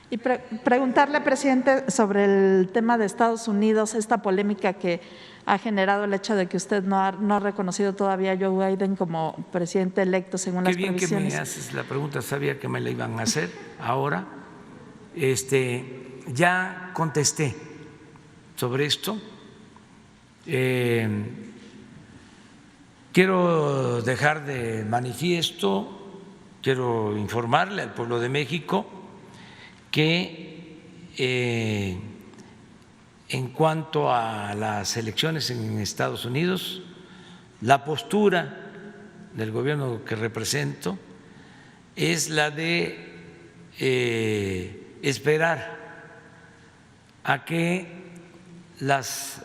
Y preguntarle, presidente, sobre el tema de Estados Unidos, esta polémica que ha generado el hecho de que usted no ha reconocido todavía a Joe Biden como presidente electo según las previsiones. Qué bien que me haces la pregunta, sabía que me la iban a hacer ahora. Ya contesté sobre esto. Quiero dejar de manifiesto, quiero informarle al pueblo de México que en cuanto a las elecciones en Estados Unidos, la postura del gobierno que represento es la de esperar a que las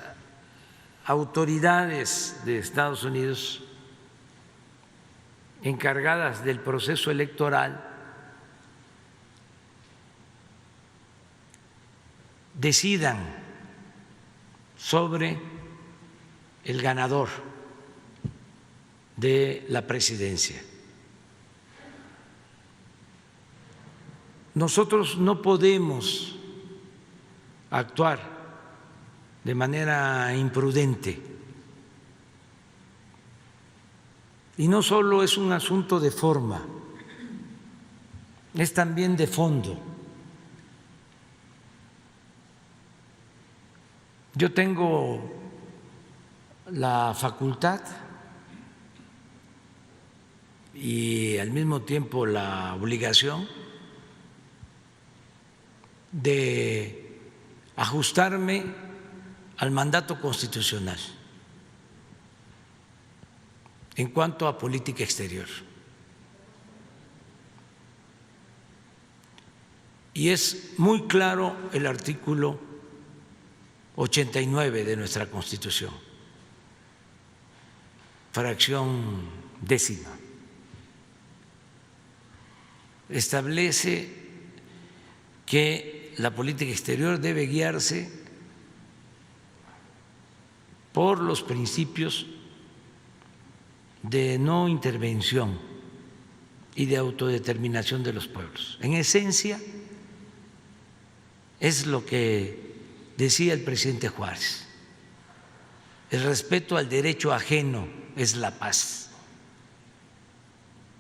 autoridades de Estados Unidos encargadas del proceso electoral decidan sobre el ganador de la presidencia. Nosotros no podemos actuar de manera imprudente. Y no solo es un asunto de forma, es también de fondo. Yo tengo la facultad y al mismo tiempo la obligación de ajustarme al mandato constitucional en cuanto a política exterior. Y es muy claro el artículo 89 de nuestra Constitución, fracción 10ª. Establece que la política exterior debe guiarse por los principios de no intervención y de autodeterminación de los pueblos. En esencia, es lo que decía el presidente Juárez: el respeto al derecho ajeno es la paz.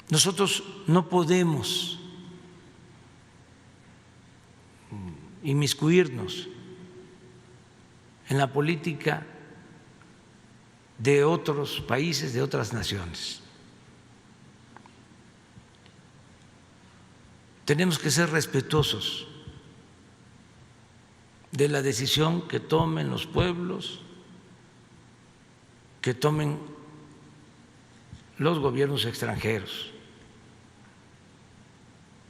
Nosotros no podemos inmiscuirnos en la política de otros países, de otras naciones. Tenemos que ser respetuosos de la decisión que tomen los pueblos, que tomen los gobiernos extranjeros.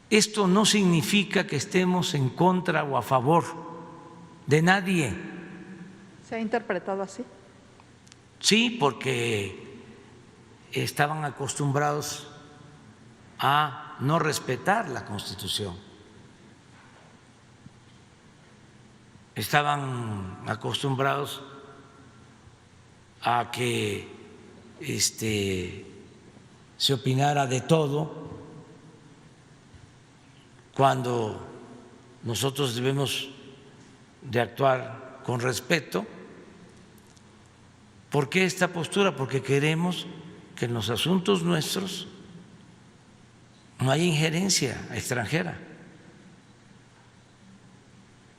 Esto no significa que estemos en contra o a favor de nadie. ¿Se ha interpretado así? Sí, porque estaban acostumbrados a no respetar la Constitución. Estaban acostumbrados a que se opinara de todo, cuando nosotros debemos de actuar con respeto. ¿Por qué esta postura? Porque queremos que en los asuntos nuestros no haya injerencia extranjera.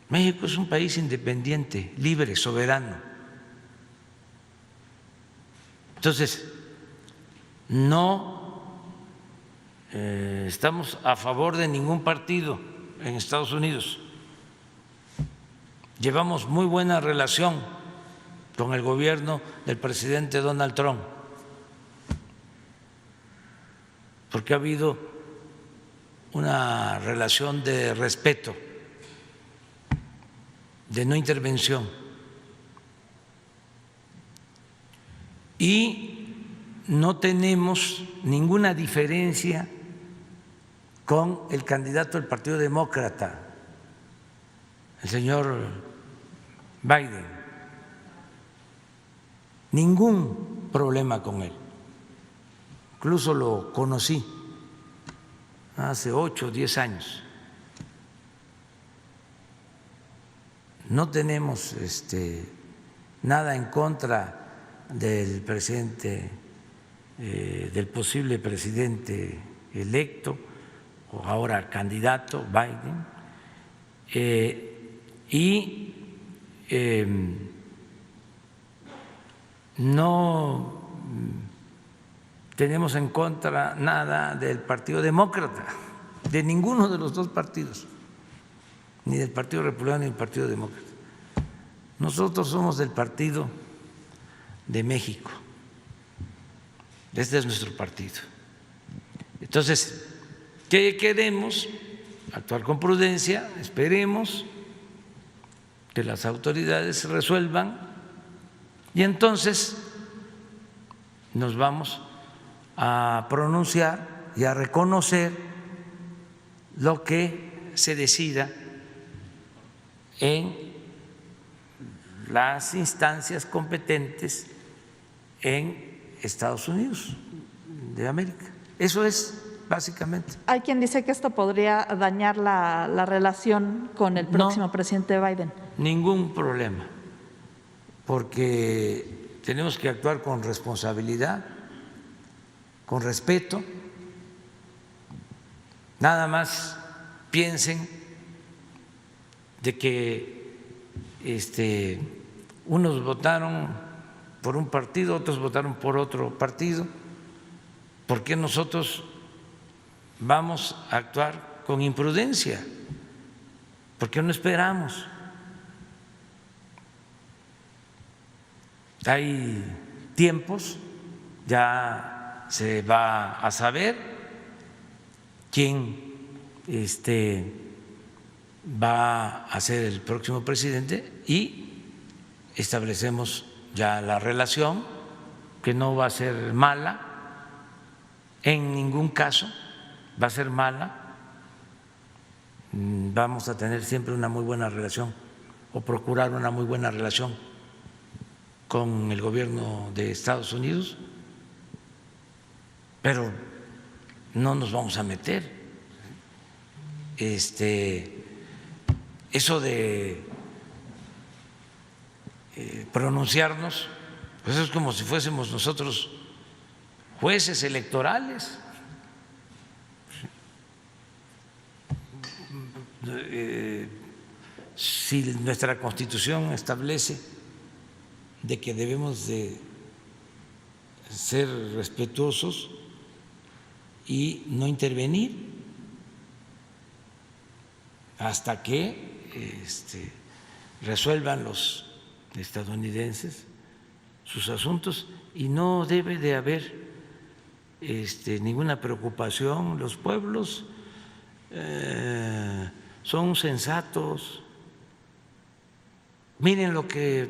México es un país independiente, libre, soberano. Entonces, no estamos a favor de ningún partido en Estados Unidos. Llevamos muy buena relación con el gobierno del presidente Donald Trump, porque ha habido una relación de respeto, de no intervención, y no tenemos ninguna diferencia con el candidato del Partido Demócrata, el señor Biden. Ningún problema con él. Incluso lo conocí hace 8 o 10 años. no tenemos nada en contra del presidente, del posible presidente electo o ahora candidato Biden, y no tenemos en contra nada del Partido Demócrata, de ninguno de los dos partidos, ni del Partido Republicano ni del Partido Demócrata. Nosotros somos del Partido de México. Este es nuestro partido. Entonces, ¿qué queremos? Actuar con prudencia, esperemos que las autoridades resuelvan y entonces nos vamos a pronunciar y a reconocer lo que se decida en las instancias competentes en Estados Unidos de América. Eso es básicamente. Hay quien dice que esto podría dañar la relación con el próximo presidente Biden. Ningún problema, porque tenemos que actuar con responsabilidad, con respeto. Nada más piensen de que unos votaron por un partido, otros votaron por otro partido. ¿Por qué nosotros vamos a actuar con imprudencia? ¿Por qué no esperamos? Hay tiempos, ya se va a saber quién va a ser el próximo presidente y establecemos ya la relación, que no va a ser mala, en ningún caso va a ser mala. Vamos a tener siempre una muy buena relación o procurar una muy buena relación con el gobierno de Estados Unidos, pero no nos vamos a meter. Eso de pronunciarnos, pues es como si fuésemos nosotros jueces electorales. Si nuestra Constitución establece de que debemos de ser respetuosos y no intervenir hasta que resuelvan los estadounidenses sus asuntos, y no debe de haber ninguna preocupación. Los pueblos son sensatos. Miren lo que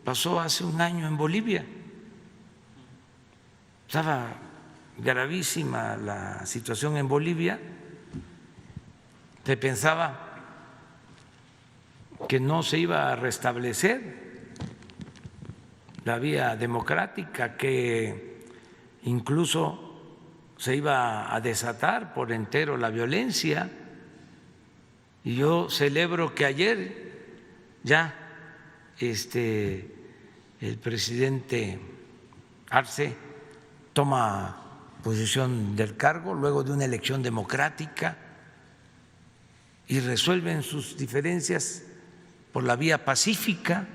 pasó hace un año en Bolivia. Estaba gravísima la situación en Bolivia. Se pensaba que no se iba a restablecer la vía democrática, que incluso se iba a desatar por entero la violencia. Y yo celebro que ayer ya el presidente Arce toma posesión del cargo luego de una elección democrática y resuelven sus diferencias por la vía pacífica.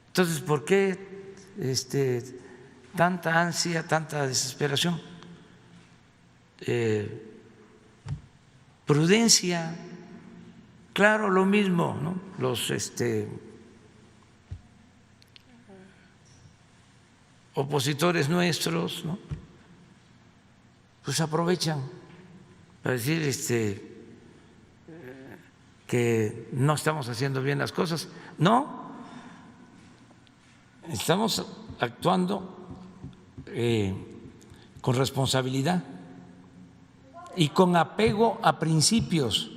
Entonces, ¿por qué tanta ansia, tanta desesperación? Prudencia. Claro, lo mismo, ¿no? Los opositores nuestros, ¿no? Pues aprovechan para decir que no estamos haciendo bien las cosas. No, estamos actuando con responsabilidad y con apego a principios.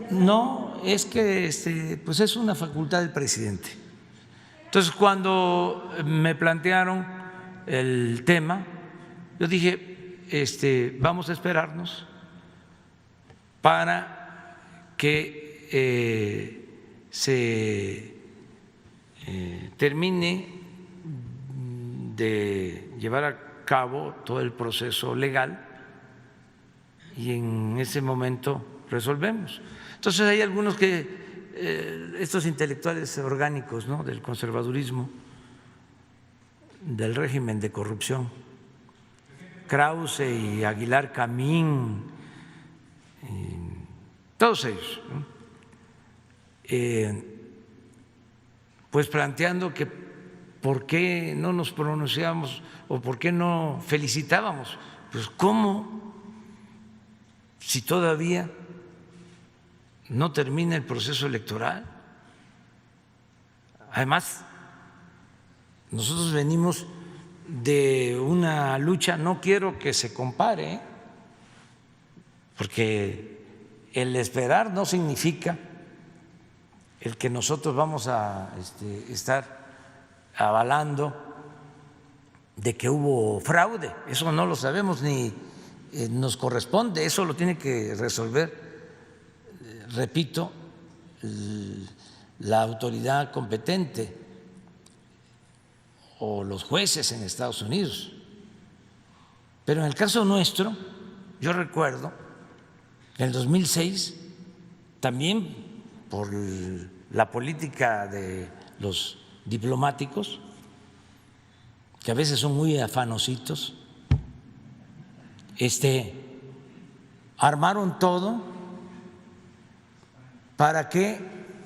No, es que pues es una facultad del presidente. Entonces, cuando me plantearon el tema, yo dije, vamos a esperarnos para que se termine de llevar a cabo todo el proceso legal y en ese momento resolvemos. Entonces hay algunos que estos intelectuales orgánicos, ¿no?, del conservadurismo, del régimen de corrupción, Krause y Aguilar Camín, todos ellos, ¿no?, pues planteando que por qué no nos pronunciamos o por qué no felicitábamos. Pues ¿cómo? Si todavía no termina el proceso electoral. Además, nosotros venimos de una lucha, no quiero que se compare, porque el esperar no significa el que nosotros vamos a estar avalando de que hubo fraude. Eso no lo sabemos ni nos corresponde, eso lo tiene que resolver, repito, la autoridad competente o los jueces en Estados Unidos. Pero en el caso nuestro, yo recuerdo en el 2006, también por la política de los diplomáticos, que a veces son muy afanositos, armaron todo para que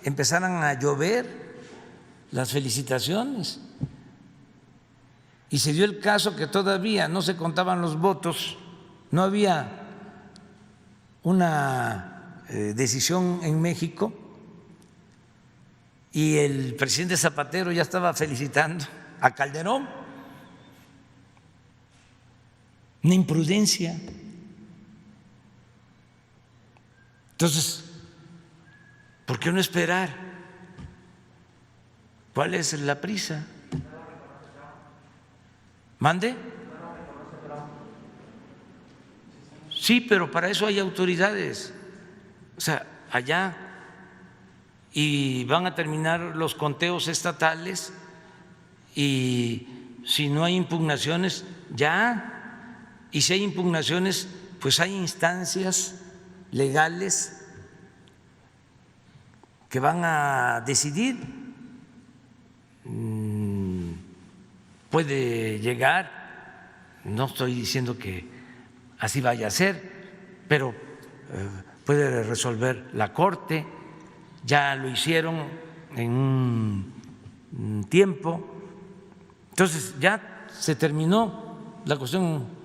empezaran a llover las felicitaciones. Y se dio el caso que todavía no se contaban los votos, no había una decisión en México y el presidente Zapatero ya estaba felicitando a Calderón. Una imprudencia. Entonces, ¿por qué no esperar? ¿Cuál es la prisa? ¿Mande? Sí, pero para eso hay autoridades. O sea, allá, y van a terminar los conteos estatales y si no hay impugnaciones, ya. Y si hay impugnaciones, pues hay instancias legales que van a decidir. Puede llegar, no estoy diciendo que así vaya a ser, pero puede resolver la Corte, ya lo hicieron en un tiempo. Entonces ya se terminó la cuestión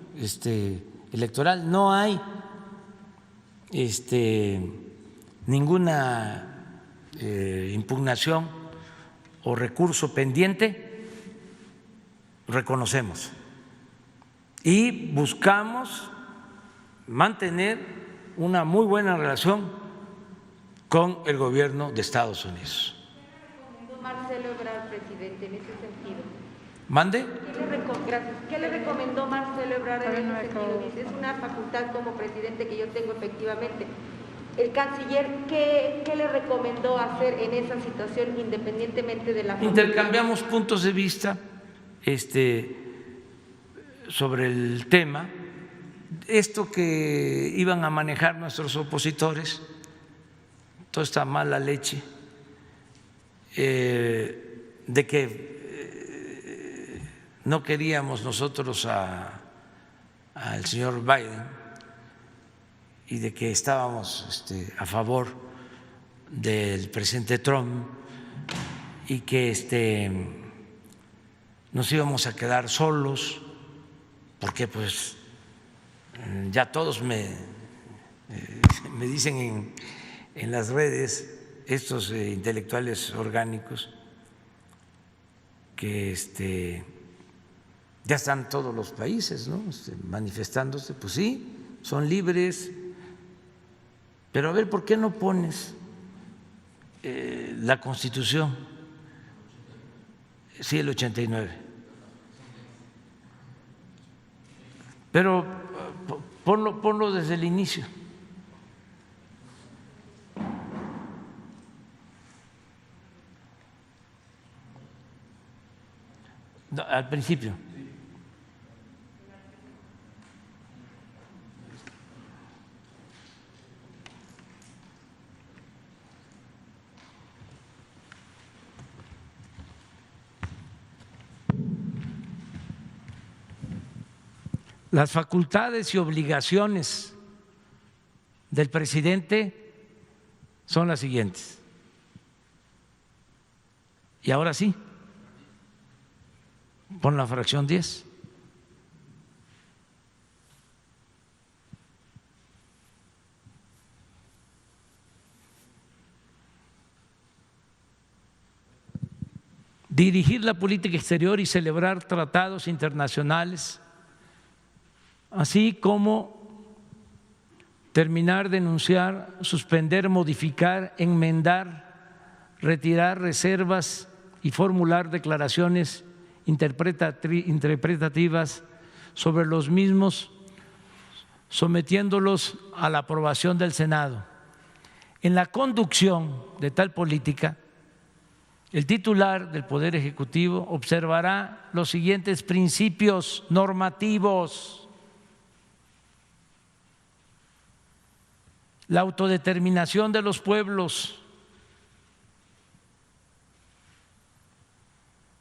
electoral, no hay ninguna impugnación o recurso pendiente. Reconocemos y buscamos mantener una muy buena relación con el gobierno de Estados Unidos. ¿Qué le recomendó Marcelo Ebrard, presidente, en ese sentido? ¿Mande? ¿Qué le recomendó Marcelo Ebrard en ese sentido? Dice, es una facultad como presidente que yo tengo efectivamente. El canciller, ¿qué le recomendó hacer en esa situación independientemente de la facultad? Intercambiamos puntos de vista sobre el tema, esto que iban a manejar nuestros opositores, toda esta mala leche, de que no queríamos nosotros al señor Biden y de que estábamos a favor del presidente Trump y que nos íbamos a quedar solos, porque pues ya todos me dicen en las redes, estos intelectuales orgánicos, que ya están todos los países, ¿no?, manifestándose. Pues sí, son libres, pero a ver, ¿por qué no pones la Constitución? Sí, el 89. Pero ponlo desde el inicio. al principio. Las facultades y obligaciones del presidente son las siguientes. Y ahora sí, pon la fracción 10. Dirigir la política exterior y celebrar tratados internacionales, así como terminar, denunciar, suspender, modificar, enmendar, retirar reservas y formular declaraciones interpretativas sobre los mismos, sometiéndolos a la aprobación del Senado. En la conducción de tal política, el titular del Poder Ejecutivo observará los siguientes principios normativos: la autodeterminación de los pueblos,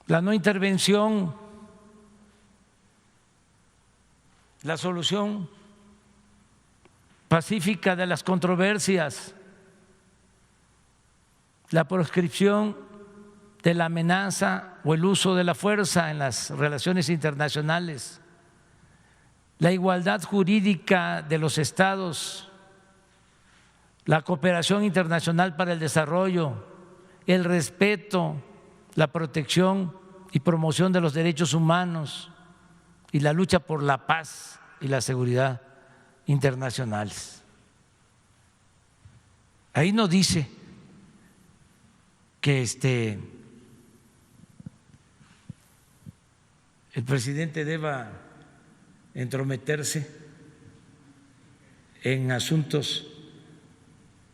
la no intervención, la solución pacífica de las controversias, la proscripción de la amenaza o el uso de la fuerza en las relaciones internacionales, la igualdad jurídica de los estados, la cooperación internacional para el desarrollo, el respeto, la protección y promoción de los derechos humanos y la lucha por la paz y la seguridad internacionales. Ahí no dice que el presidente deba entrometerse en asuntos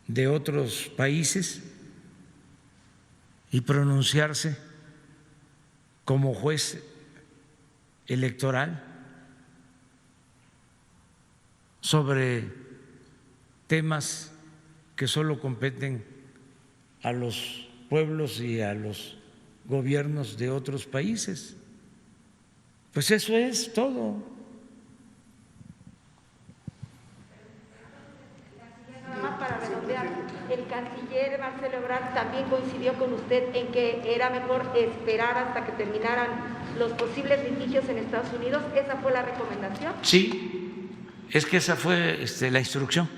de otros países y pronunciarse como juez electoral sobre temas que solo competen a los pueblos y a los gobiernos de otros países. Pues eso es todo. Nada más para redondear, el canciller Marcelo Ebrard también coincidió con usted en que era mejor esperar hasta que terminaran los posibles litigios en Estados Unidos. ¿Esa fue la recomendación? Sí, es que esa fue la instrucción.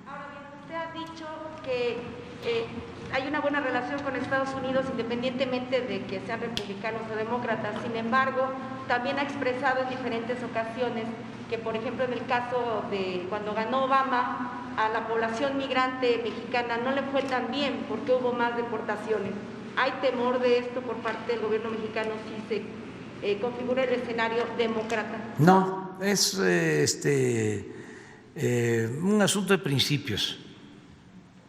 Ahora bien, usted ha dicho que hay una buena relación con Estados Unidos independientemente de que sean republicanos o demócratas. Sin embargo, también ha expresado en diferentes ocasiones que, por ejemplo, en el caso de cuando ganó Obama, a la población migrante mexicana no le fue tan bien porque hubo más deportaciones. ¿Hay temor de esto por parte del gobierno mexicano si se configura el escenario demócrata? No, es un asunto de principios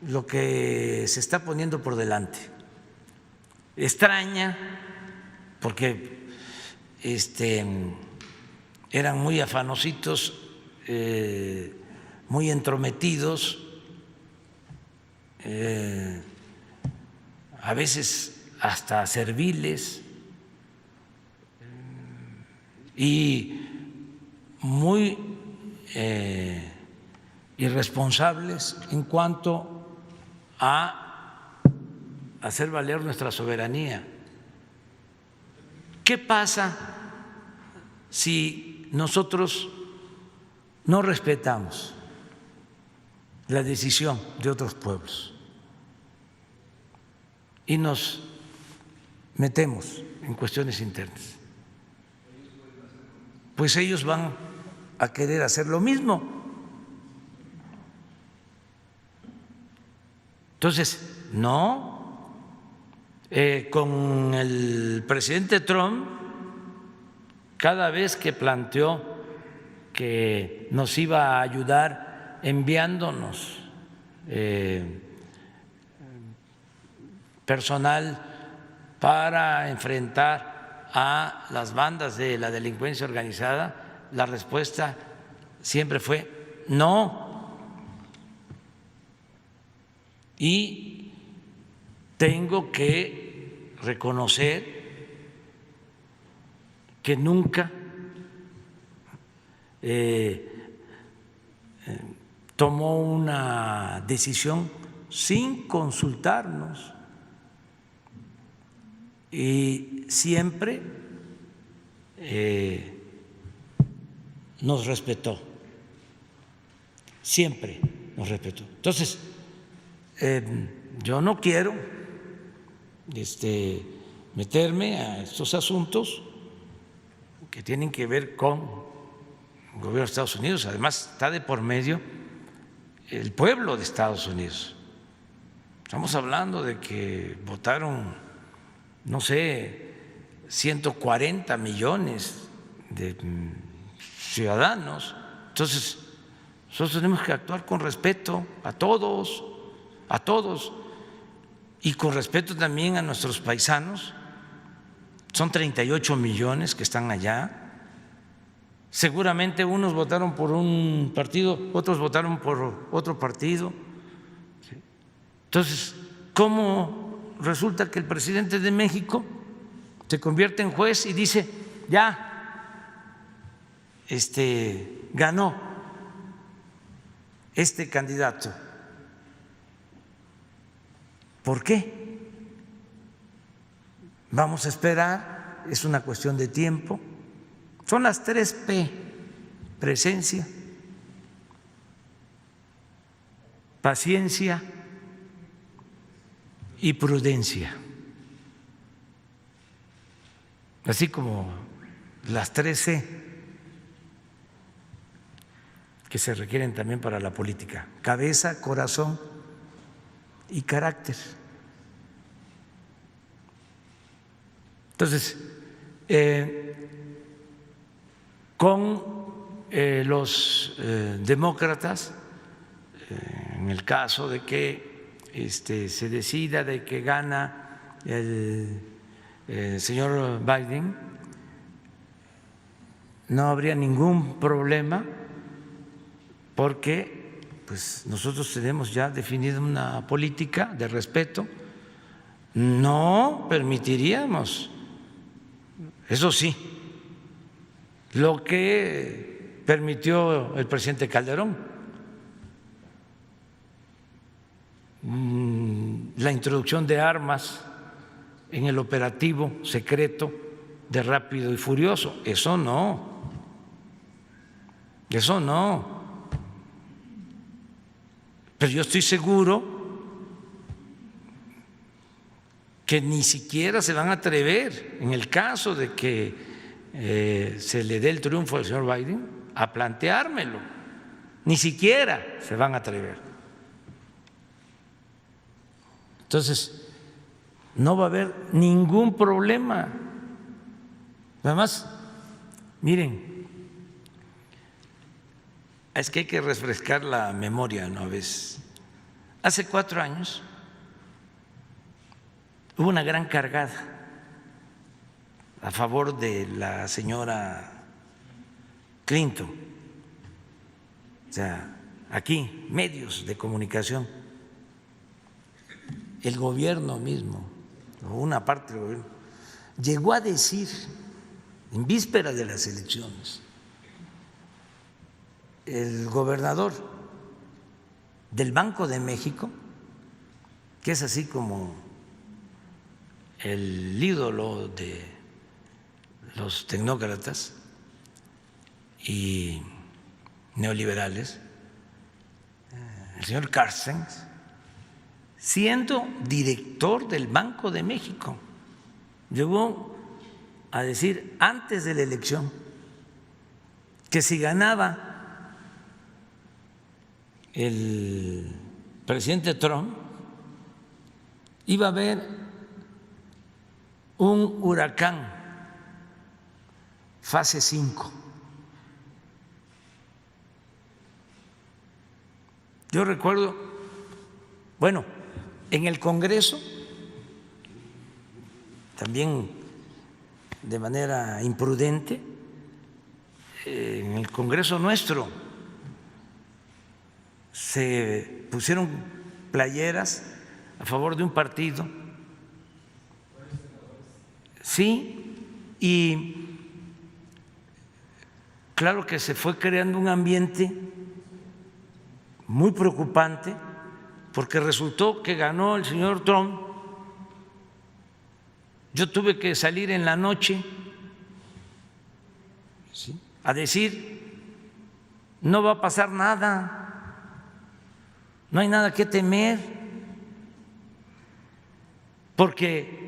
lo que se está poniendo por delante. Extraña porque eran muy afanositos, muy entrometidos, a veces hasta serviles y muy irresponsables en cuanto a hacer valer nuestra soberanía. ¿Qué pasa si nosotros no respetamos la decisión de otros pueblos y nos metemos en cuestiones internas? Pues ellos van a querer hacer lo mismo. Entonces, no, con el presidente Trump, cada vez que planteó que nos iba a ayudar enviándonos personal para enfrentar a las bandas de la delincuencia organizada, la respuesta siempre fue no. Y tengo que reconocer que nunca tomó una decisión sin consultarnos y siempre nos respetó, siempre nos respetó. Entonces, yo no quiero meterme a estos asuntos que tienen que ver con el gobierno de Estados Unidos. Además, está de por medio el pueblo de Estados Unidos. Estamos hablando de que votaron, no sé, 140 millones de ciudadanos. Entonces, nosotros tenemos que actuar con respeto a todos, y con respeto también a nuestros paisanos. Son 38 millones que están allá. Seguramente unos votaron por un partido, otros votaron por otro partido. Entonces, ¿cómo resulta que el presidente de México se convierte en juez y dice, ya, ganó este candidato? ¿Por qué? Vamos a esperar, es una cuestión de tiempo. Son las 3P: presencia, paciencia y prudencia. Así como las 3C que se requieren también para la política: cabeza, corazón y carácter. Entonces, con los demócratas, en el caso de que se decida de que gana el señor Biden, no habría ningún problema, porque pues nosotros tenemos ya definida una política de respeto. No permitiríamos, eso sí, lo que permitió el presidente Calderón, la introducción de armas en el operativo secreto de Rápido y Furioso. Eso no, eso no. Pero yo estoy seguro que ni siquiera se van a atrever, en el caso de que se le dé el triunfo al señor Biden, a planteármelo. Ni siquiera se van a atrever. Entonces, no va a haber ningún problema. Además, miren, es que hay que refrescar la memoria, ¿no? A veces. Hace 4 años hubo una gran cargada a favor de la señora Clinton. O sea, aquí, medios de comunicación, el gobierno mismo, o una parte del gobierno, llegó a decir en víspera de las elecciones, el gobernador del Banco de México, que es así como el ídolo de los tecnócratas y neoliberales, el señor Carstens, siendo director del Banco de México, llegó a decir antes de la elección que si ganaba el presidente Trump iba a haber un huracán fase 5. Yo recuerdo, bueno, en el Congreso también de manera imprudente en el Congreso nuestro. Se pusieron playeras a favor de un partido. Sí, y claro que se fue creando un ambiente muy preocupante porque resultó que ganó el señor Trump. Yo tuve que salir en la noche a decir, no va a pasar nada, no hay nada que temer, porque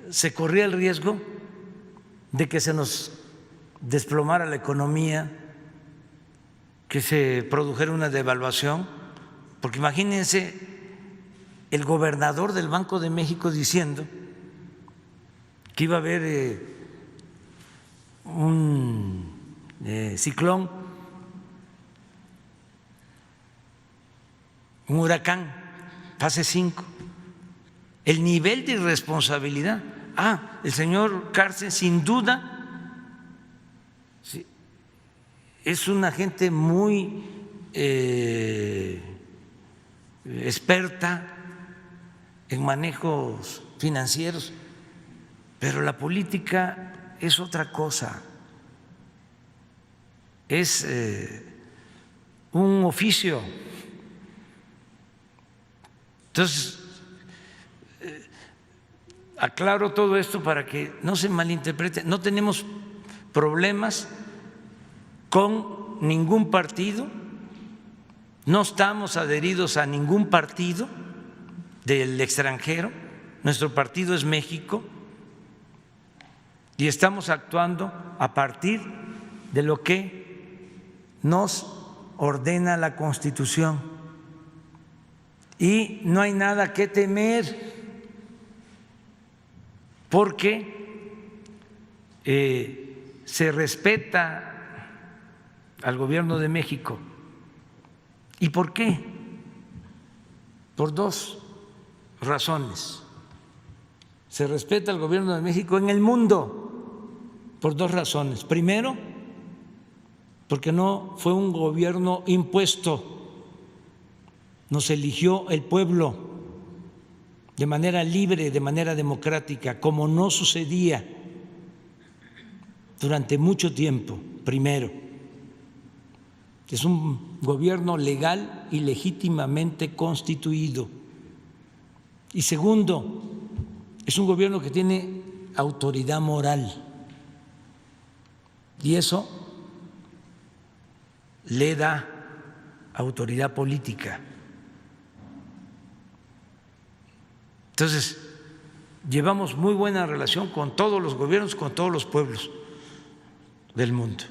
se corría el riesgo de que se nos desplomara la economía, que se produjera una devaluación, porque imagínense el gobernador del Banco de México diciendo que iba a haber un ciclón, un huracán, fase 5. El nivel de irresponsabilidad. El señor Cárcel, sin duda, sí, es una gente muy experta en manejos financieros, pero la política es otra cosa, es un oficio. Entonces, aclaro todo esto para que no se malinterprete. No tenemos problemas con ningún partido, no estamos adheridos a ningún partido del extranjero, nuestro partido es México y estamos actuando a partir de lo que nos ordena la Constitución y no hay nada que temer porque se respeta al gobierno de México. ¿Y por qué? Por dos razones. Se respeta al gobierno de México en el mundo por dos razones. Primero, porque no fue un gobierno impuesto, nos eligió el pueblo de manera libre, de manera democrática, como no sucedía durante mucho tiempo. Primero, es un gobierno legal y legítimamente constituido. Y segundo, es un gobierno que tiene autoridad moral y eso le da autoridad política. Entonces, llevamos muy buena relación con todos los gobiernos, con todos los pueblos del mundo.